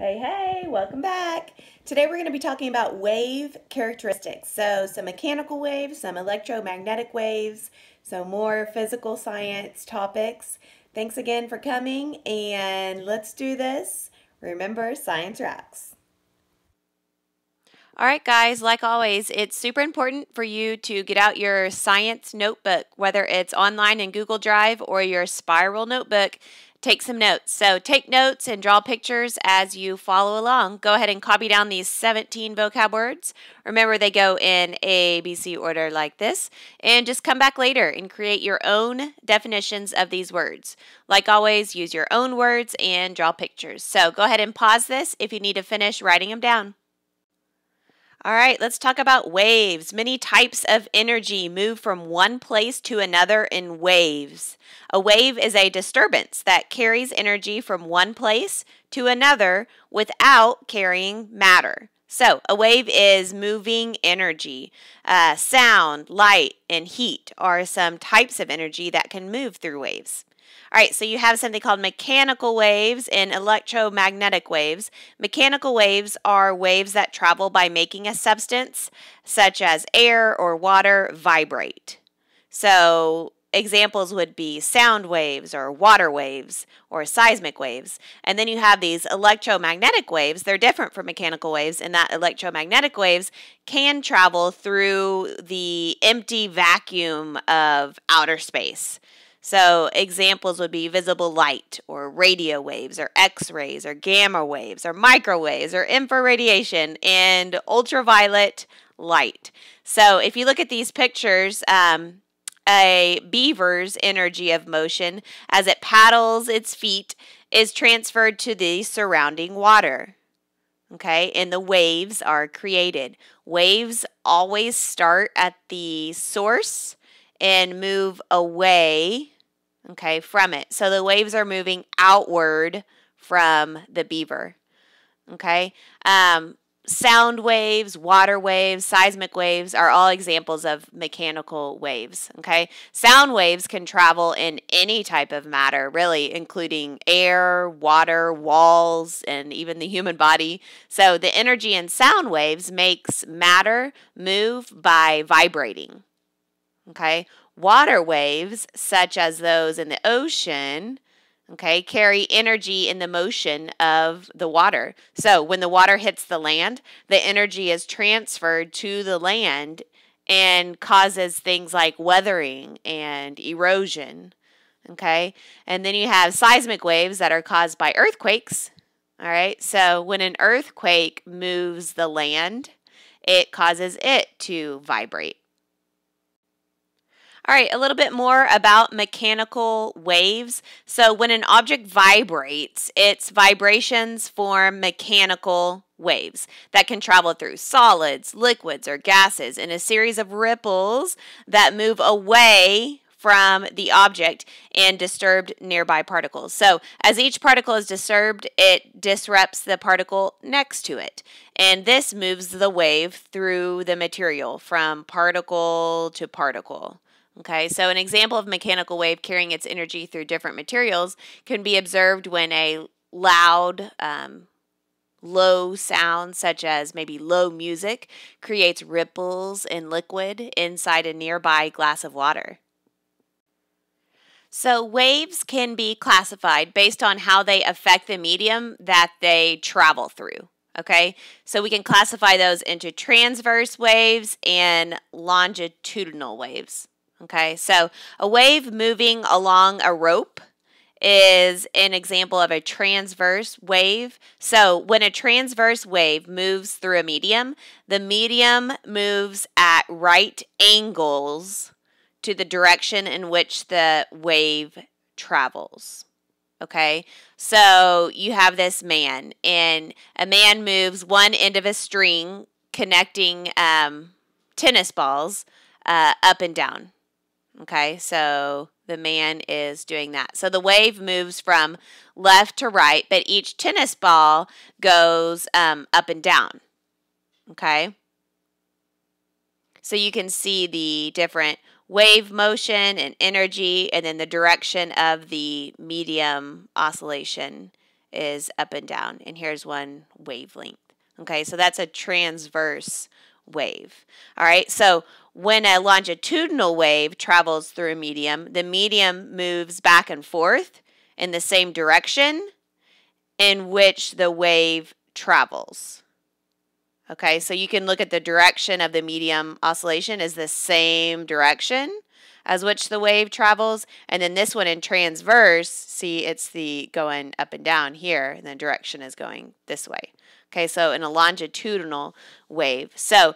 Hey, hey, welcome back. Today we're going to be talking about wave characteristics. So some mechanical waves, some electromagnetic waves, so more physical science topics. Thanks again for coming, and let's do this. Remember, science rocks. All right, guys, like always, it's super important for you to get out your science notebook, whether it's online in Google Drive or your spiral notebook. Take some notes. So take notes and draw pictures as you follow along. Go ahead and copy down these 17 vocab words. Remember, they go in ABC order like this. And just come back later and create your own definitions of these words. Like always, use your own words and draw pictures. So go ahead and pause this if you need to finish writing them down. All right, let's talk about waves. Many types of energy move from one place to another in waves. A wave is a disturbance that carries energy from one place to another without carrying matter. So, a wave is moving energy. Sound, light, and heat are some types of energy that can move through waves. All right, so you have something called mechanical waves and electromagnetic waves. Mechanical waves are waves that travel by making a substance, such as air or water, vibrate. So examples would be sound waves or water waves or seismic waves. And then you have these electromagnetic waves. They're different from mechanical waves in that electromagnetic waves can travel through the empty vacuum of outer space. So examples would be visible light or radio waves or X-rays or gamma waves or microwaves or infraradiation and ultraviolet light. So if you look at these pictures, a beaver's energy of motion as it paddles its feet is transferred to the surrounding water. Okay, and the waves are created. Waves always start at the source and move away, okay, from it. So the waves are moving outward from the beaver, okay? Sound waves, water waves, seismic waves are all examples of mechanical waves, okay? Sound waves can travel in any type of matter, really, including air, water, walls, and even the human body. So the energy in sound waves makes matter move by vibrating. Okay, water waves, such as those in the ocean, okay, carry energy in the motion of the water. So when the water hits the land, the energy is transferred to the land and causes things like weathering and erosion. Okay, and then you have seismic waves that are caused by earthquakes. All right, so when an earthquake moves the land, it causes it to vibrate. All right, a little bit more about mechanical waves. So when an object vibrates, its vibrations form mechanical waves that can travel through solids, liquids, or gases in a series of ripples that move away from the object and disturbed nearby particles. So as each particle is disturbed, it disrupts the particle next to it. And this moves the wave through the material from particle to particle. Okay, so an example of mechanical wave carrying its energy through different materials can be observed when a loud, low sound, such as maybe low music, creates ripples in liquid inside a nearby glass of water. So waves can be classified based on how they affect the medium that they travel through. Okay, so we can classify those into transverse waves and longitudinal waves. Okay, so a wave moving along a rope is an example of a transverse wave. So when a transverse wave moves through a medium, the medium moves at right angles to the direction in which the wave travels. Okay, so you have this man, and a man moves one end of a string connecting tennis balls up and down. Okay, so the man is doing that. So the wave moves from left to right, but each tennis ball goes up and down. Okay, so you can see the different wave motion and energy, and then the direction of the medium oscillation is up and down, and here's one wavelength. Okay, so that's a transverse wave. All right, so when a longitudinal wave travels through a medium, the medium moves back and forth in the same direction in which the wave travels. Okay, so you can look at the direction of the medium oscillation as the same direction as which the wave travels, and then this one in transverse, see, it's the going up and down here, and the direction is going this way. Okay, so in a longitudinal wave. So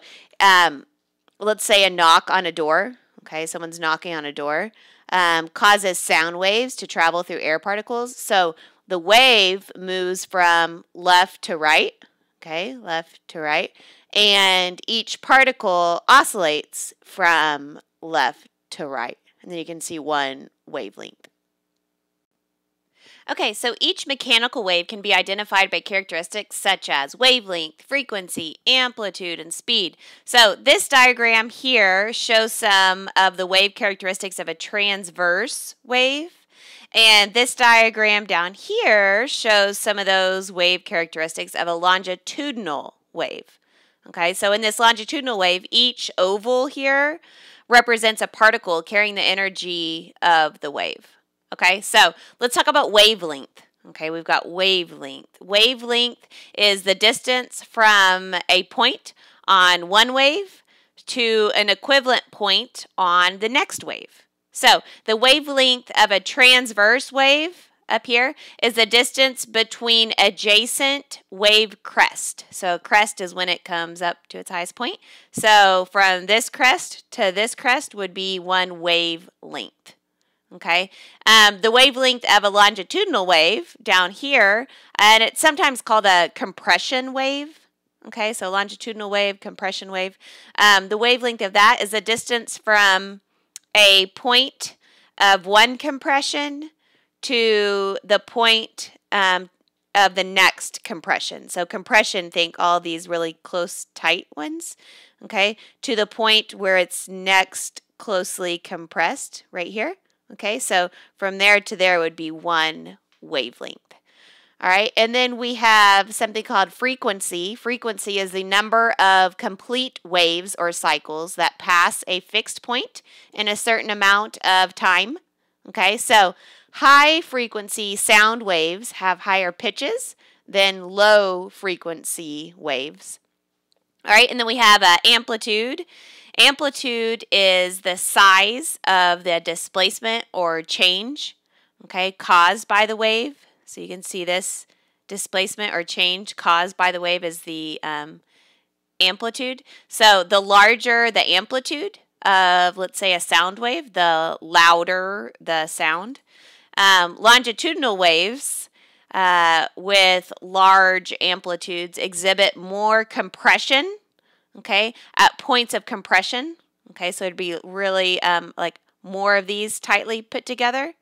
let's say a knock on a door, okay, someone's knocking on a door, causes sound waves to travel through air particles. So the wave moves from left to right, okay, left to right, and each particle oscillates from left to right. And then you can see one wavelength. Okay, so each mechanical wave can be identified by characteristics such as wavelength, frequency, amplitude, and speed. So this diagram here shows some of the wave characteristics of a transverse wave. And this diagram down here shows some of those wave characteristics of a longitudinal wave. Okay, so in this longitudinal wave, each oval here represents a particle carrying the energy of the wave. Okay, so let's talk about wavelength. Okay, we've got wavelength. Wavelength is the distance from a point on one wave to an equivalent point on the next wave. So the wavelength of a transverse wave up here is the distance between adjacent wave crest. So crest is when it comes up to its highest point. So from this crest to this crest would be one wavelength. Okay, the wavelength of a longitudinal wave down here, and it's sometimes called a compression wave. Okay, so longitudinal wave, compression wave. The wavelength of that is the distance from a point of one compression to the point of the next compression. So compression, think all these really close, tight ones. Okay, to the point where it's next closely compressed right here. Okay, so from there to there would be one wavelength. All right, and then we have something called frequency. Frequency is the number of complete waves or cycles that pass a fixed point in a certain amount of time. Okay, so high frequency sound waves have higher pitches than low frequency waves. All right, and then we have amplitude. Amplitude is the size of the displacement or change, okay, caused by the wave. So you can see this displacement or change caused by the wave is the amplitude. So the larger the amplitude of, let's say, a sound wave, the louder the sound. Longitudinal waves with large amplitudes exhibit more compression, okay, at points of compression. Okay, so it'd be really like more of these tightly put together.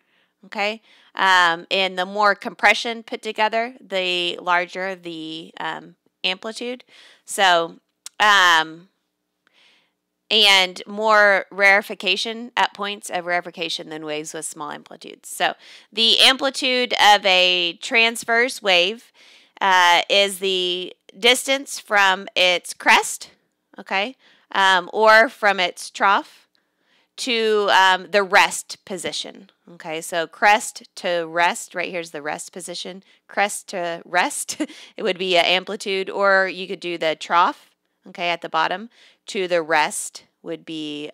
Okay, and the more compression put together, the larger the amplitude. So, and more rarefication at points of rarefication than waves with small amplitudes. So the amplitude of a transverse wave is the distance from its crest, okay, or from its trough to the rest position. Okay, so crest to rest, right here's the rest position. Crest to rest, it would be an amplitude, or you could do the trough, okay, at the bottom, to the rest would be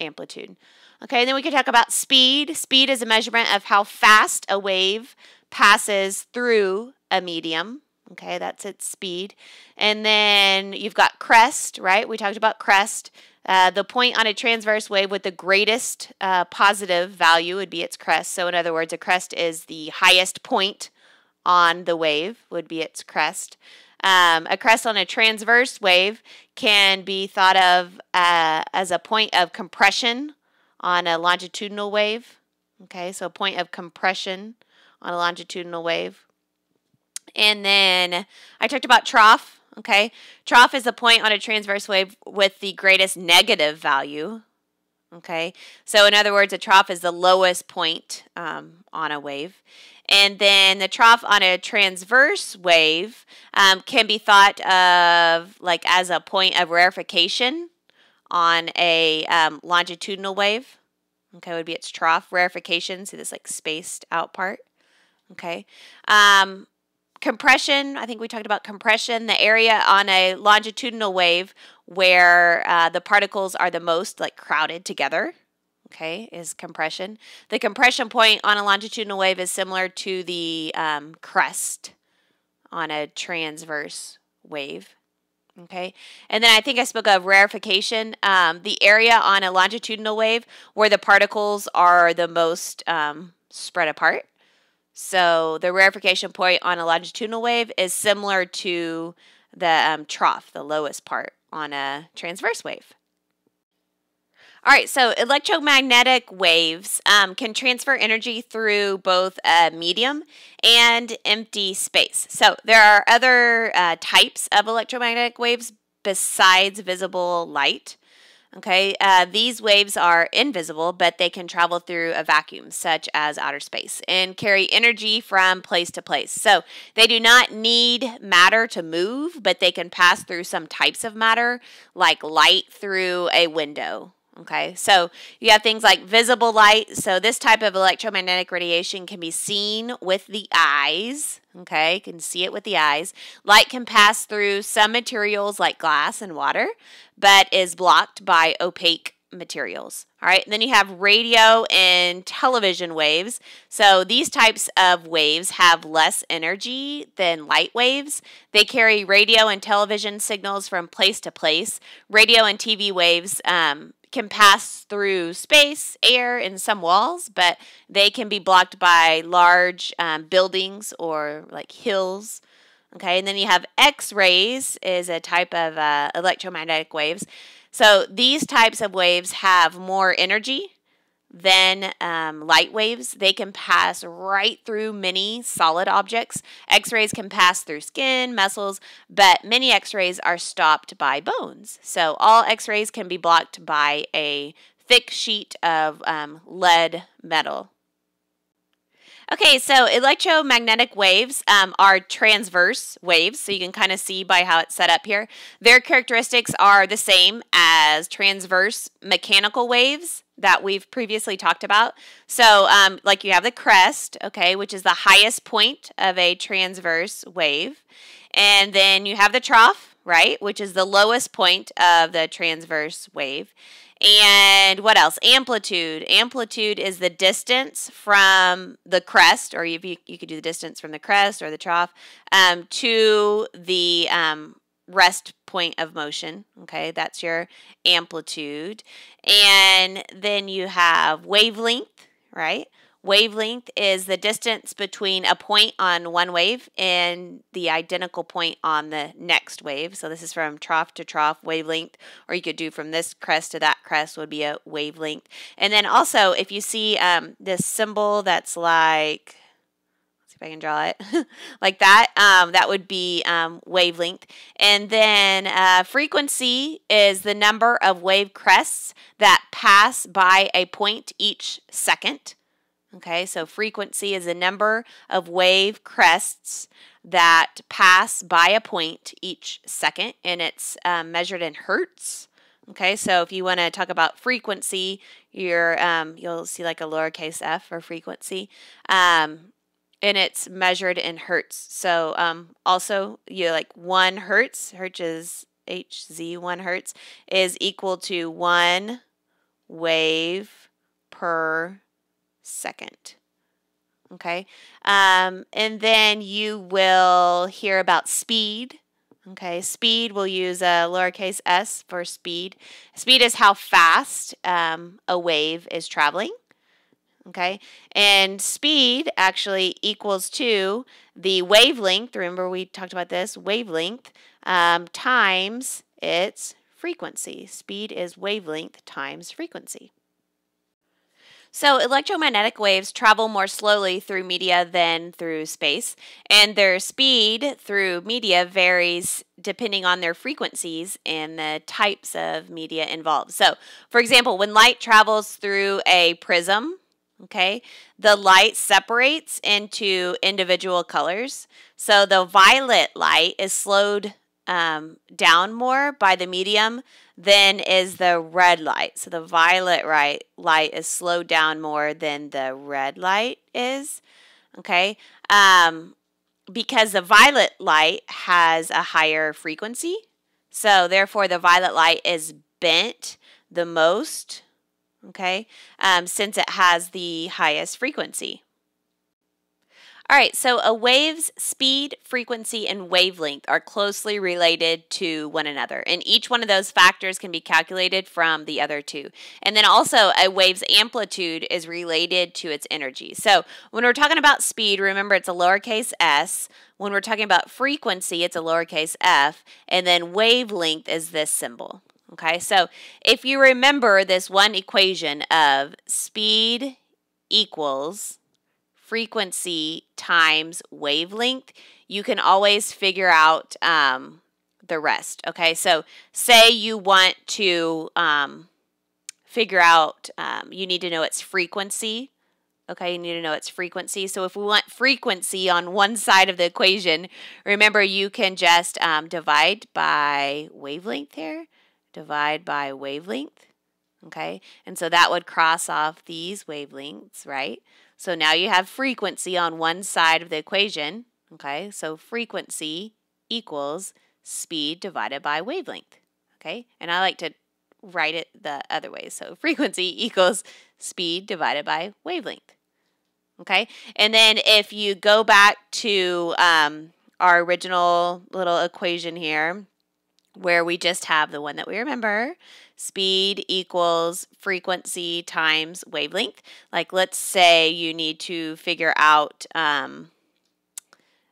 amplitude. Okay, and then we could talk about speed. Speed is a measurement of how fast a wave passes through a medium. Okay, that's its speed. And then you've got crest, right? We talked about crest. The point on a transverse wave with the greatest positive value would be its crest. So in other words, a crest is the highest point on the wave, would be its crest. A crest on a transverse wave can be thought of as a point of compression on a longitudinal wave. Okay, so a point of compression on a longitudinal wave. And then I talked about trough. Okay, trough is the point on a transverse wave with the greatest negative value. Okay, so in other words, a trough is the lowest point on a wave. And then the trough on a transverse wave can be thought of like as a point of rarefication on a longitudinal wave. Okay, would be its trough. Rarefication, see this like spaced out part. Okay. Compression, I think we talked about compression, the area on a longitudinal wave where the particles are the most like crowded together, okay, is compression. The compression point on a longitudinal wave is similar to the crest on a transverse wave. Okay, and then I think I spoke of rarefication, the area on a longitudinal wave where the particles are the most spread apart. So the rarefication point on a longitudinal wave is similar to the trough, the lowest part on a transverse wave. All right, so electromagnetic waves can transfer energy through both a medium and empty space. So there are other types of electromagnetic waves besides visible light. Okay, these waves are invisible, but they can travel through a vacuum, such as outer space, and carry energy from place to place. So they do not need matter to move, but they can pass through some types of matter, like light through a window. Okay, so you have things like visible light. So this type of electromagnetic radiation can be seen with the eyes. Okay, you can see it with the eyes. Light can pass through some materials like glass and water, but is blocked by opaque materials. All right, and then you have radio and television waves. So these types of waves have less energy than light waves. They carry radio and television signals from place to place. Radio and TV waves can pass through space, air, and some walls, but they can be blocked by large buildings or like hills. Okay, and then you have X-rays is a type of electromagnetic waves. So these types of waves have more energy than light waves. They can pass right through many solid objects. X-rays can pass through skin, muscles, but many X-rays are stopped by bones. So all X-rays can be blocked by a thick sheet of lead metal. Okay, so electromagnetic waves are transverse waves, so you can kind of see by how it's set up here. Their characteristics are the same as transverse mechanical waves that we've previously talked about. So like you have the crest, okay, which is the highest point of a transverse wave. And then you have the trough, right, which is the lowest point of the transverse wave. And what else? Amplitude. Amplitude is the distance from the crest, or you could do the distance from the crest or the trough to the rest point of motion. Okay, that's your amplitude. And then you have wavelength, right? Wavelength is the distance between a point on one wave and the identical point on the next wave. So this is from trough to trough wavelength, or you could do from this crest to that crest would be a wavelength. And then also if you see this symbol that's like, let's see if I can draw it, like that, that would be wavelength. And then frequency is the number of wave crests that pass by a point each second. Okay, so frequency is the number of wave crests that pass by a point each second, and it's measured in hertz. Okay, so if you want to talk about frequency, you'll see like a lowercase f for frequency, and it's measured in hertz. So also, like 1 hertz, hertz is Hz, 1 hertz is equal to 1 wave per second. Okay, and then you will hear about speed. Okay, speed, we'll use a lowercase s for speed. Speed is how fast a wave is traveling. Okay, and speed actually equals to the wavelength, remember we talked about this, wavelength, times its frequency. Speed is wavelength times frequency. So electromagnetic waves travel more slowly through media than through space, and their speed through media varies depending on their frequencies and the types of media involved. So, for example, when light travels through a prism, okay, the light separates into individual colors. So the violet light is slowed down more by the medium than is the red light. So the violet light is slowed down more than the red light is, okay, because the violet light has a higher frequency. So therefore the violet light is bent the most, okay, since it has the highest frequency. All right, so a wave's speed, frequency, and wavelength are closely related to one another, and each one of those factors can be calculated from the other two. And then also a wave's amplitude is related to its energy. So when we're talking about speed, remember it's a lowercase s. When we're talking about frequency, it's a lowercase f, and then wavelength is this symbol. Okay, so if you remember this one equation of speed equals frequency times wavelength, you can always figure out the rest. Okay, so say you want to figure out, you need to know its frequency. Okay, you need to know its frequency. So if we want frequency on one side of the equation, remember you can just divide by wavelength here. Divide by wavelength. Okay, and so that would cross off these wavelengths, right? So now you have frequency on one side of the equation, okay? So frequency equals speed divided by wavelength, okay? And I like to write it the other way. So frequency equals speed divided by wavelength, okay? And then if you go back to our original little equation here, where we just have the one that we remember, speed equals frequency times wavelength. Like let's say you need to figure out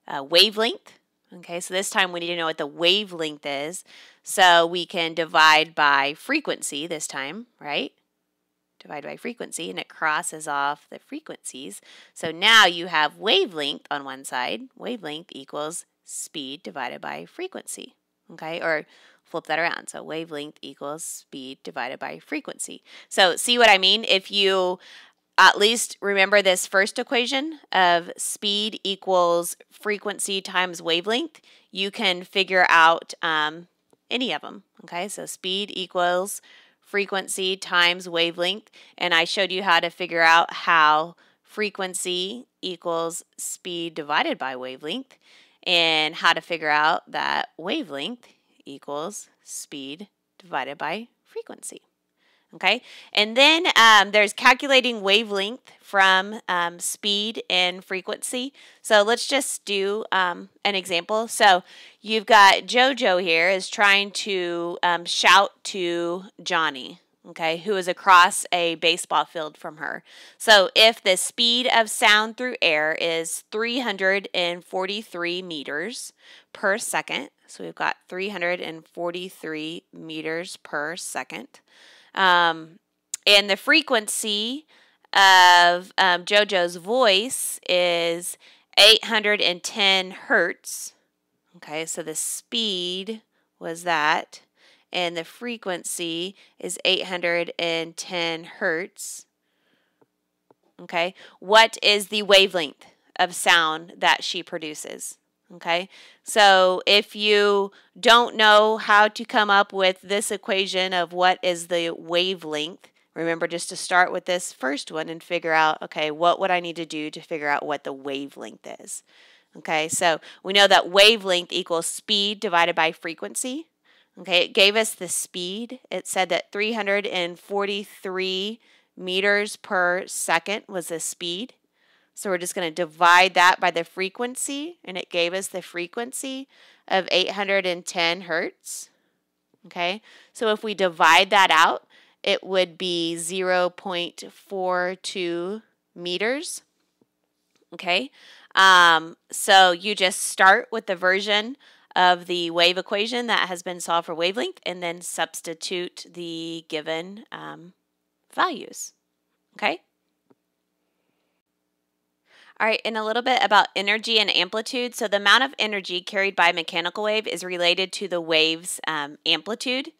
wavelength. Okay, so this time we need to know what the wavelength is. So we can divide by frequency this time, right? Divide by frequency, and it crosses off the frequencies. So now you have wavelength on one side. Wavelength equals speed divided by frequency. Okay, or flip that around. So wavelength equals speed divided by frequency. So see what I mean? If you at least remember this first equation of speed equals frequency times wavelength, you can figure out any of them. Okay, so speed equals frequency times wavelength, and I showed you how to figure out how frequency equals speed divided by wavelength, and how to figure out that wavelength equals speed divided by frequency. Okay, and then there's calculating wavelength from speed and frequency. So let's just do an example. So you've got JoJo here is trying to shout to Johnny, okay, who is across a baseball field from her. So if the speed of sound through air is 343 meters per second, so we've got 343 meters per second, and the frequency of JoJo's voice is 810 hertz. Okay, so the speed was that, and the frequency is 810 hertz. Okay, what is the wavelength of sound that she produces? Okay, so if you don't know how to come up with this equation of what is the wavelength, remember just to start with this first one and figure out, okay, what would I need to do to figure out what the wavelength is? Okay, so we know that wavelength equals speed divided by frequency. Okay, it gave us the speed. It said that 343 meters per second was the speed. So we're just going to divide that by the frequency, and it gave us the frequency of 810 hertz. Okay, so if we divide that out, it would be 0.42 meters. Okay, so you just start with the version of the wave equation that has been solved for wavelength, and then substitute the given values. Okay. All right, and a little bit about energy and amplitude. So the amount of energy carried by a mechanical wave is related to the wave's amplitude,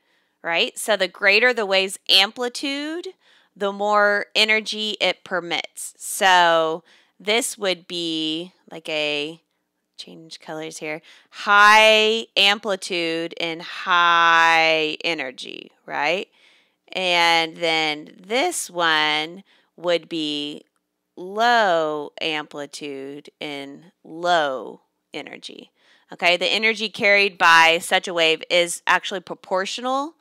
right? So the greater the wave's amplitude, the more energy it permits. So this would be like a, change colors here, high amplitude and high energy, right? And then this one would be low amplitude and low energy. Okay, the energy carried by such a wave is actually proportional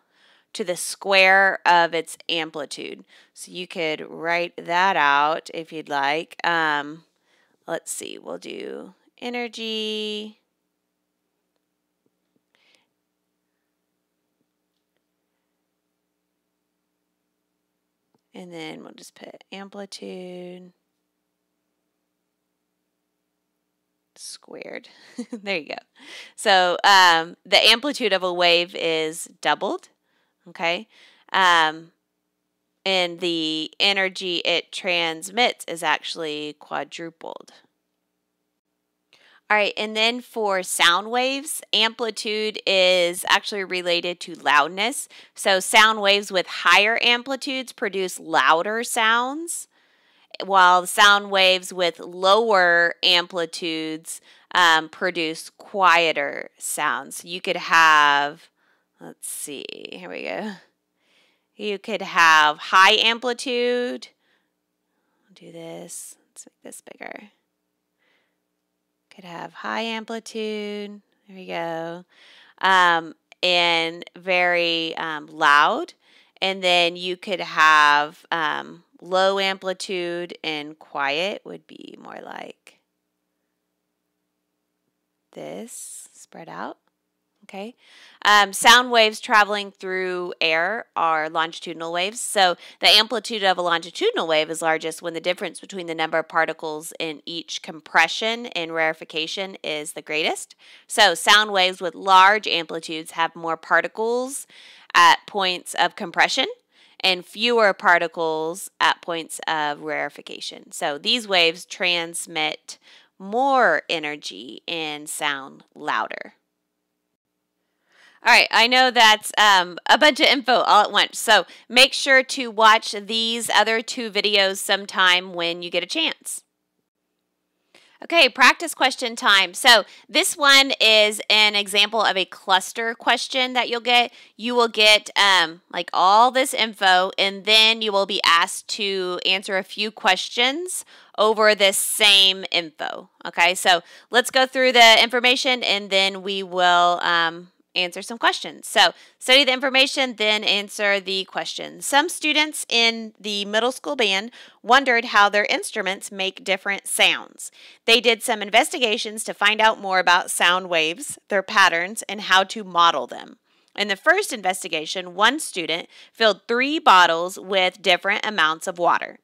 to the square of its amplitude. So you could write that out if you'd like. Let's see, we'll do energy. And then we'll just put amplitude squared. There you go. So the amplitude of a wave is doubled, okay? And the energy it transmits is actually quadrupled. All right, and then for sound waves, amplitude is actually related to loudness. So sound waves with higher amplitudes produce louder sounds, while sound waves with lower amplitudes produce quieter sounds. You could have, let's see, here we go. You could have high amplitude. I'll do this. Let's make this bigger. Could have high amplitude. There we go. And very loud. And then you could have low amplitude and quiet would be more like this, spread out. Okay. Sound waves traveling through air are longitudinal waves. So the amplitude of a longitudinal wave is largest when the difference between the number of particles in each compression and rarefication is the greatest. So sound waves with large amplitudes have more particles at points of compression and fewer particles at points of rarefication. So these waves transmit more energy and sound louder. All right, I know that's a bunch of info all at once, so make sure to watch these other two videos sometime when you get a chance. Okay, practice question time. So this one is an example of a cluster question that you'll get. You will get like all this info, and then you will be asked to answer a few questions over this same info. Okay, so let's go through the information, and then we will answer some questions. So study the information, then answer the questions. Some students in the middle school band wondered how their instruments make different sounds. They did some investigations to find out more about sound waves, their patterns, and how to model them. In the first investigation, one student filled 3 bottles with different amounts of water.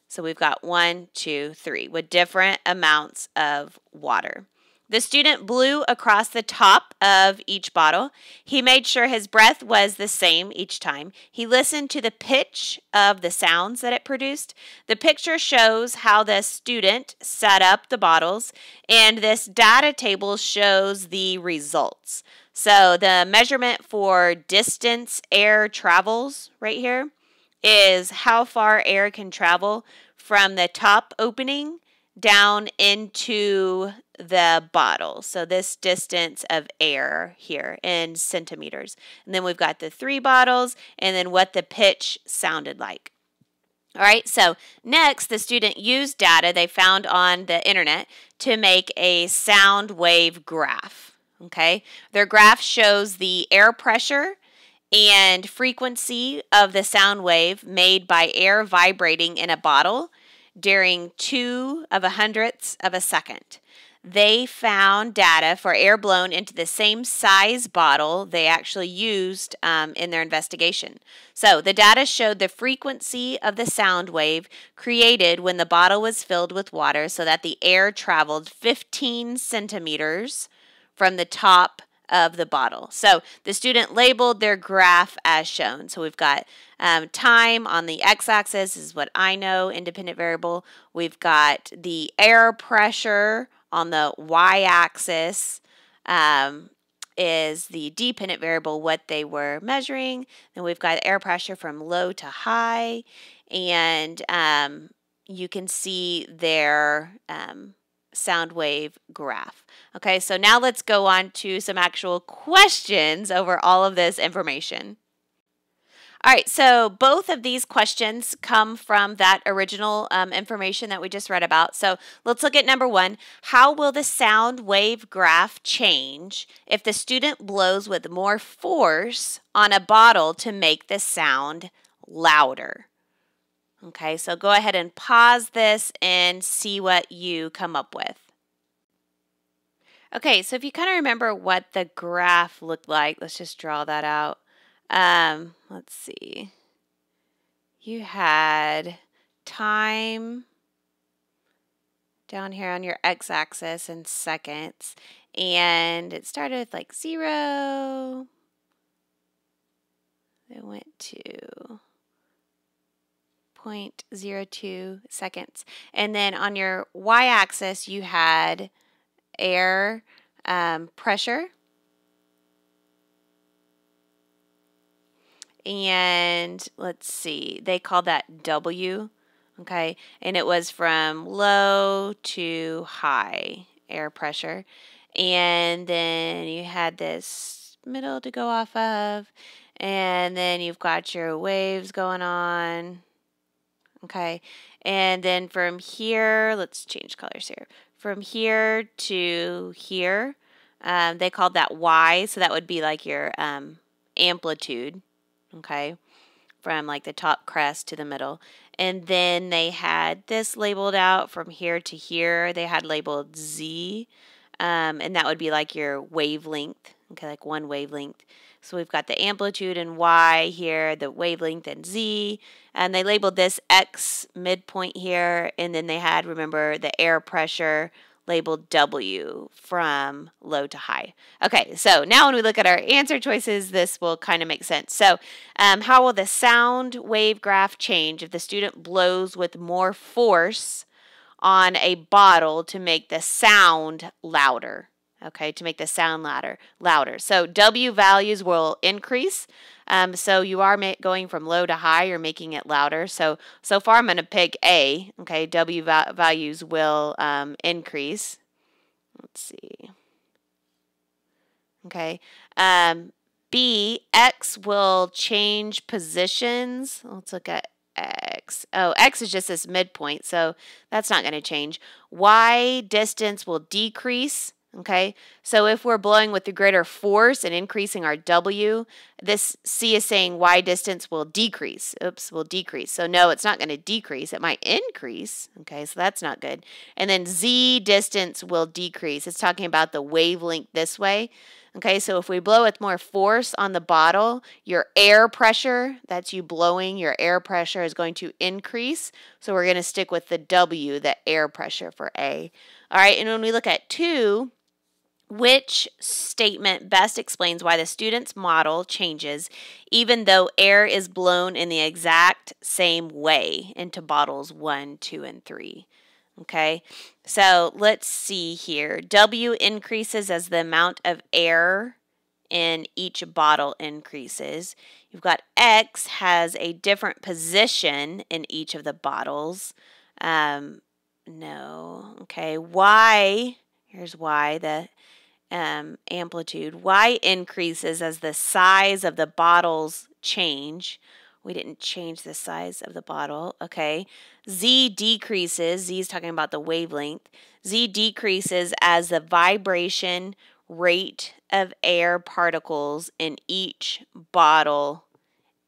So we've got 1, 2, 3 with different amounts of water. The student blew across the top of each bottle. He made sure his breath was the same each time. He listened to the pitch of the sounds that it produced. The picture shows how the student set up the bottles, and this data table shows the results. So the measurement for distance air travels right here is how far air can travel from the top opening down into the bottle. So this distance of air here in centimeters. And then we've got the 3 bottles and then what the pitch sounded like. All right, so next the student used data they found on the internet to make a sound wave graph. Okay, their graph shows the air pressure and frequency of the sound wave made by air vibrating in a bottle during 0.02 of a second. They found data for air blown into the same size bottle they actually used in their investigation. So the data showed the frequency of the sound wave created when the bottle was filled with water so that the air traveled 15 centimeters from the top of the bottle. So the student labeled their graph as shown. So we've got time on the x-axis is what I know, independent variable. We've got the air pressure on the y-axis is the dependent variable, what they were measuring. Then we've got air pressure from low to high, and you can see their sound wave graph. Okay, so now let's go on to some actual questions over all of this information. All right, so both of these questions come from that original information that we just read about. So let's look at number 1. How will the sound wave graph change if the student blows with more force on a bottle to make the sound louder? Okay, so go ahead and pause this and see what you come up with. Okay, so if you kind of remember what the graph looked like, let's just draw that out. Let's see. You had time down here on your x-axis in seconds, and it started with like 0. It went to 0.02 seconds. And then on your y-axis, you had air pressure. And let's see, they called that W, okay? And it was from low to high air pressure. And then you had this middle to go off of. And then you've got your waves going on. Okay, and then from here, let's change colors here. From here to here, they called that Y, so that would be like your amplitude, okay, from like the top crest to the middle. And then they had this labeled out from here to here. They had labeled Z, and that would be like your wavelength, okay, like one wavelength. So we've got the amplitude and Y here, the wavelength and Z, and they labeled this X midpoint here, and then they had, remember, the air pressure labeled W from low to high. Okay, so now when we look at our answer choices, this will kind of make sense. So how will the sound wave graph change if the student blows with more force on a bottle to make the sound louder? Okay, to make the sound louder. So W values will increase. So you are going from low to high, you're making it louder. So far I'm going to pick A. Okay, W values will increase. Let's see. Okay. B, X will change positions. Let's look at X. Oh, X is just this midpoint, so that's not going to change. Y, distance will decrease. Okay, so if we're blowing with the greater force and increasing our W, this C is saying Y distance will decrease. Oops, will decrease. So no, it's not going to decrease. It might increase. Okay, so that's not good. And then Z distance will decrease. It's talking about the wavelength this way. Okay, so if we blow with more force on the bottle, your air pressure, that's you blowing, your air pressure is going to increase. So we're going to stick with the W, the air pressure for A. All right, and when we look at 2, which statement best explains why the student's model changes even though air is blown in the exact same way into bottles 1, 2, and 3? Okay, so let's see here. W increases as the amount of air in each bottle increases. You've got X has a different position in each of the bottles. No, okay. Y, here's Y, the amplitude. Y increases as the size of the bottles change. We didn't change the size of the bottle. Okay. Z decreases. Z is talking about the wavelength. Z decreases as the vibration rate of air particles in each bottle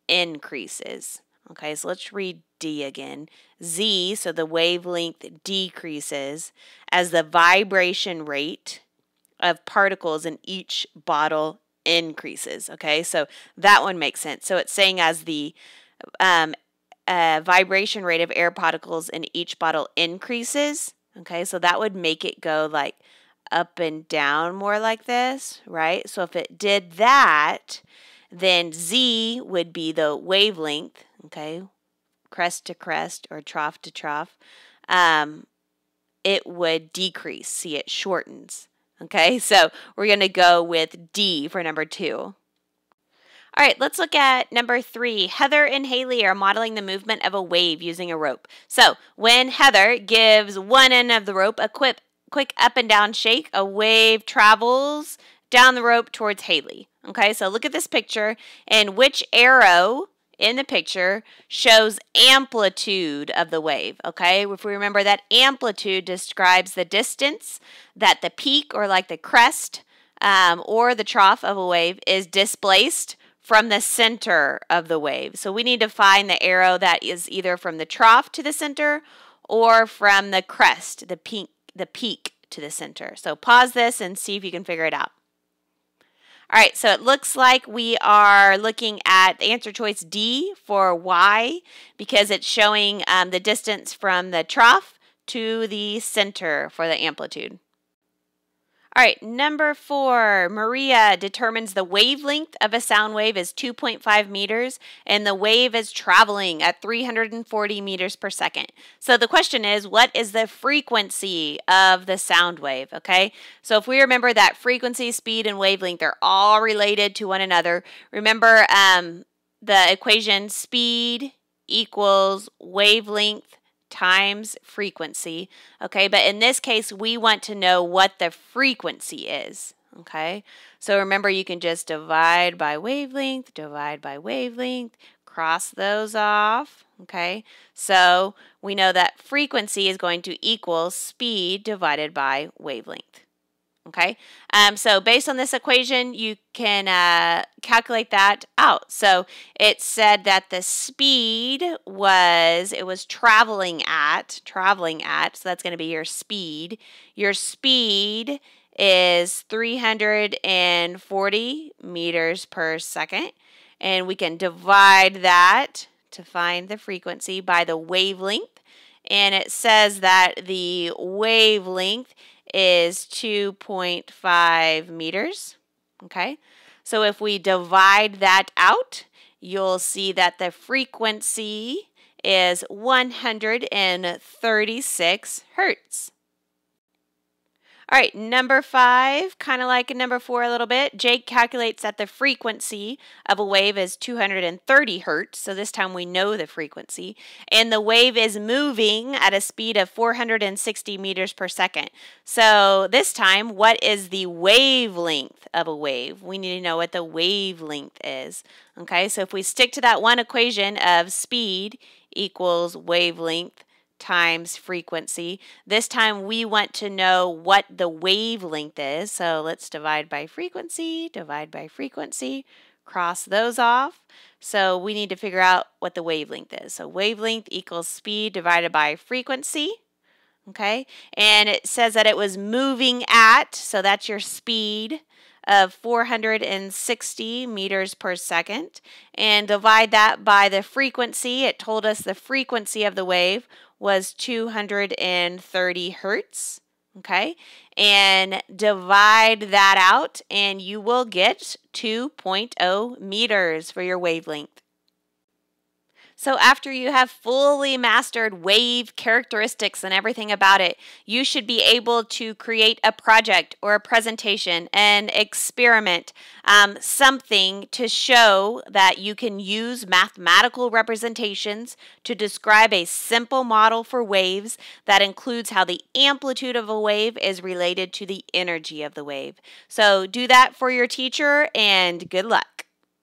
increases. Okay, so let's read D again. Z, so the wavelength decreases as the vibration rate of particles in each bottle increases. Okay, so that one makes sense. So it's saying as the vibration rate of air particles in each bottle increases. Okay, so that would make it go like up and down more like this, right? So if it did that, then Z would be the wavelength, okay, crest to crest or trough to trough. It would decrease. See, it shortens. Okay, so we're going to go with D for number 2. All right, let's look at number 3. Heather and Haley are modeling the movement of a wave using a rope. So when Heather gives one end of the rope a quick up and down shake, a wave travels down the rope towards Haley. Okay, so look at this picture, and which arrow in the picture shows amplitude of the wave, okay? If we remember that amplitude describes the distance that the peak or like the crest or the trough of a wave is displaced from the center of the wave. So we need to find the arrow that is either from the trough to the center or from the crest, the peak to the center. So pause this and see if you can figure it out. All right, so it looks like we are looking at the answer choice D for Y because it's showing the distance from the trough to the center for the amplitude. All right, number 4, Maria determines the wavelength of a sound wave is 2.5 meters and the wave is traveling at 340 meters per second. So the question is, what is the frequency of the sound wave, okay? So if we remember that frequency, speed, and wavelength are all related to one another, remember the equation speed equals wavelength times frequency, okay? But in this case, we want to know what the frequency is, okay? So remember, you can just divide by wavelength, cross those off, okay? So we know that frequency is going to equal speed divided by wavelength. Okay, so based on this equation, you can calculate that out. So it said that the speed was, traveling at, so that's going to be your speed. Your speed is 340 meters per second, and we can divide that to find the frequency by the wavelength, and it says that the wavelength is 2.5 meters, okay? So if we divide that out, you'll see that the frequency is 136 hertz. All right, number 5, kind of like number 4 a little bit. Jake calculates that the frequency of a wave is 230 hertz, so this time we know the frequency, and the wave is moving at a speed of 460 meters per second. So this time, what is the wavelength of a wave? We need to know what the wavelength is. Okay, so if we stick to that one equation of speed equals wavelength times frequency. This time we want to know what the wavelength is. So let's divide by frequency, cross those off. So we need to figure out what the wavelength is. So wavelength equals speed divided by frequency. Okay, and it says that it was moving at, so that's your speed, of 460 meters per second, and divide that by the frequency. It told us the frequency of the wave was 230 hertz, okay? And divide that out, and you will get 2.0 meters for your wavelength. So after you have fully mastered wave characteristics and everything about it, you should be able to create a project or a presentation, an experiment, something to show that you can use mathematical representations to describe a simple model for waves that includes how the amplitude of a wave is related to the energy of the wave. So do that for your teacher, and good luck.